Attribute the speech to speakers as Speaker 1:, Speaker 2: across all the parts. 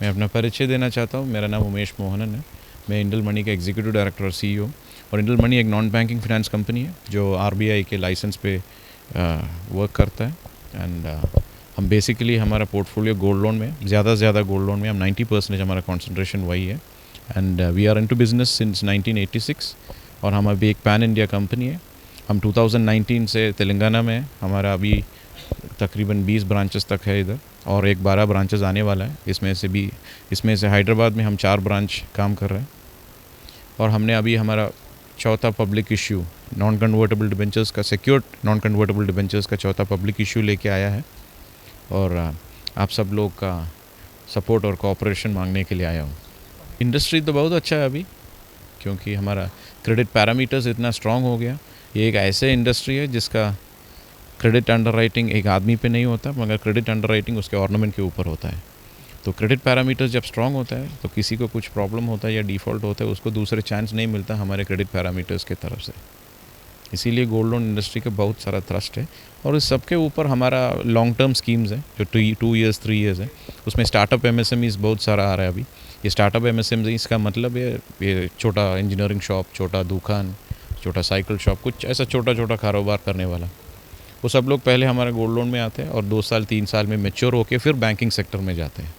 Speaker 1: मैं अपना परिचय देना चाहता हूँ। मेरा नाम उमेश मोहनन है। मैं इंडल मनी का एग्जीक्यूटिव डायरेक्टर और सीईओ। और इंडल मनी एक नॉन बैंकिंग फाइनेंस कंपनी है जो आरबीआई के लाइसेंस पे वर्क करता है। एंड हम बेसिकली हमारा पोर्टफोलियो गोल्ड लोन में ज़्यादा से ज़्यादा गोल्ड लोन में हम 90% हमारा कॉन्सेंट्रेशन वही है। And we are into business since 1986 और हम अभी एक पैन इंडिया कंपनी है। हम 2019 से तेलंगाना में हैं। हमारा अभी तकरीबन 20 ब्रांचेस तक है इधर और एक 12 ब्रांचेस आने वाला है। इसमें से हैदराबाद में हम 4 ब्रांच काम कर रहे हैं। और हमने अभी हमारा चौथा public issue non convertible debentures का सिक्योर्ड नॉन कन्वर्टेबल डिबेंचर्स का चौथा पब्लिक इश्यू लेके आया है। और आप सब लोग का सपोर्ट और कोऑपरेशन मांगने के लिए आया हूँ। इंडस्ट्री तो बहुत अच्छा है अभी, क्योंकि हमारा क्रेडिट पैरामीटर्स इतना स्ट्रांग हो गया। ये एक ऐसे इंडस्ट्री है जिसका क्रेडिट अंडर राइटिंग एक आदमी पे नहीं होता, मगर क्रेडिट अंडर राइटिंग उसके ऑर्नामेंट के ऊपर होता है। तो क्रेडिट पैरामीटर्स जब स्ट्रांग होता है तो किसी को कुछ प्रॉब्लम होता है या डिफ़ॉल्ट होता है, उसको दूसरे चांस नहीं मिलता हमारे क्रेडिट पैरामीटर्स की तरफ से। इसीलिए गोल्ड लोन इंडस्ट्री का बहुत सारा ट्रस्ट है। और इस सब के ऊपर हमारा लॉन्ग टर्म स्कीम्स है जो 2 ईयर्स 3 ईयर्स है। उसमें स्टार्टअप एमएसएमईज़ बहुत सारा आ रहा है अभी। ये स्टार्टअप एमएसएमईज़ का मतलब है ये छोटा इंजीनियरिंग शॉप, छोटा दुकान, छोटा साइकिल शॉप, कुछ ऐसा छोटा छोटा कारोबार करने वाला। वो सब लोग पहले हमारे गोल्ड लोन में आते हैं और 2 साल 3 साल में मैच्योर होके फिर बैंकिंग सेक्टर में जाते हैं।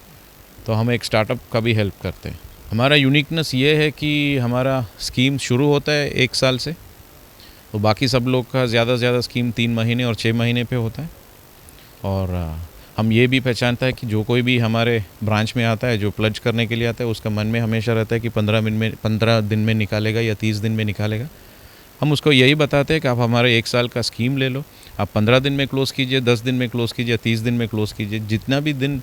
Speaker 1: तो हम एक स्टार्टअप का भी हेल्प करते हैं। हमारा यूनिकनेस ये है कि हमारा स्कीम शुरू होता है 1 साल से, तो बाकी सब लोग का ज़्यादा से ज़्यादा स्कीम 3 महीने और 6 महीने पे होता है। और हम ये भी पहचानता है कि जो कोई भी हमारे ब्रांच में आता है, जो प्लज करने के लिए आता है, उसका मन में हमेशा रहता है कि 15 दिन में निकालेगा या 30 दिन में निकालेगा। हम उसको यही बताते हैं कि आप हमारे 1 साल का स्कीम ले लो, आप 15 दिन में क्लोज़ कीजिए, 10 दिन में क्लोज़ कीजिए, 30 दिन में क्लोज़ कीजिए, जितना भी दिन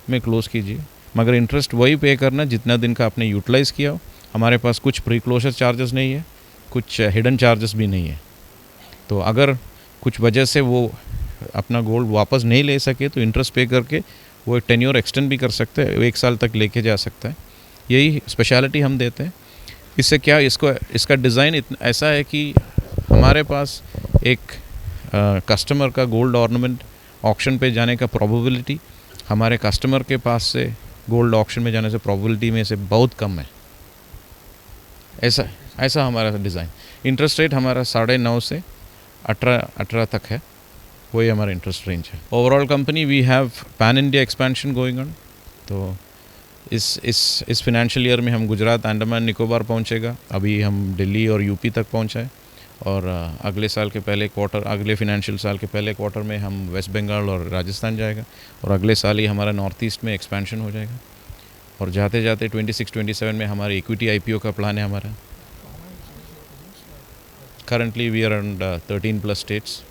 Speaker 1: में क्लोज़ कीजिए, मगर इंटरेस्ट वही पे करना जितना दिन का आपने यूटिलाइज़ किया हो। हमारे पास कुछ प्री क्लोजर चार्जेस नहीं है, कुछ हिडन चार्जेस भी नहीं है। तो अगर कुछ वजह से वो अपना गोल्ड वापस नहीं ले सके तो इंटरेस्ट पे करके वो टेन्योर एक्सटेंड भी कर सकते हैं, 1 साल तक लेके जा सकता है। यही स्पेशलिटी हम देते हैं। इससे क्या इसका डिज़ाइन ऐसा है कि हमारे पास एक कस्टमर का गोल्ड ऑर्नामेंट ऑक्शन पे जाने का प्रोबेबिलिटी हमारे कस्टमर के पास से गोल्ड ऑक्शन में जाने से प्रोबेबिलिटी में से बहुत कम है। ऐसा हमारा डिज़ाइन। इंटरेस्ट रेट हमारा 9.5 से 18 तक है, वही हमारा इंटरेस्ट रेंज है। Overall company we have pan India expansion going on. तो इस फिनेंशियल ईयर में हम गुजरात, अंडमान निकोबार पहुंचेगा। अभी हम दिल्ली और यूपी तक पहुंचा है। और अगले फिनेंशियल साल के पहले क्वार्टर में हम वेस्ट बंगाल और राजस्थान जाएगा। और अगले साल ही हमारा नॉर्थ ईस्ट में एक्सपेंशन हो जाएगा। और जाते जाते 26-27 में हमारी इक्विटी आईपीओ का प्लान है हमारा। Currently we are around 13+ states.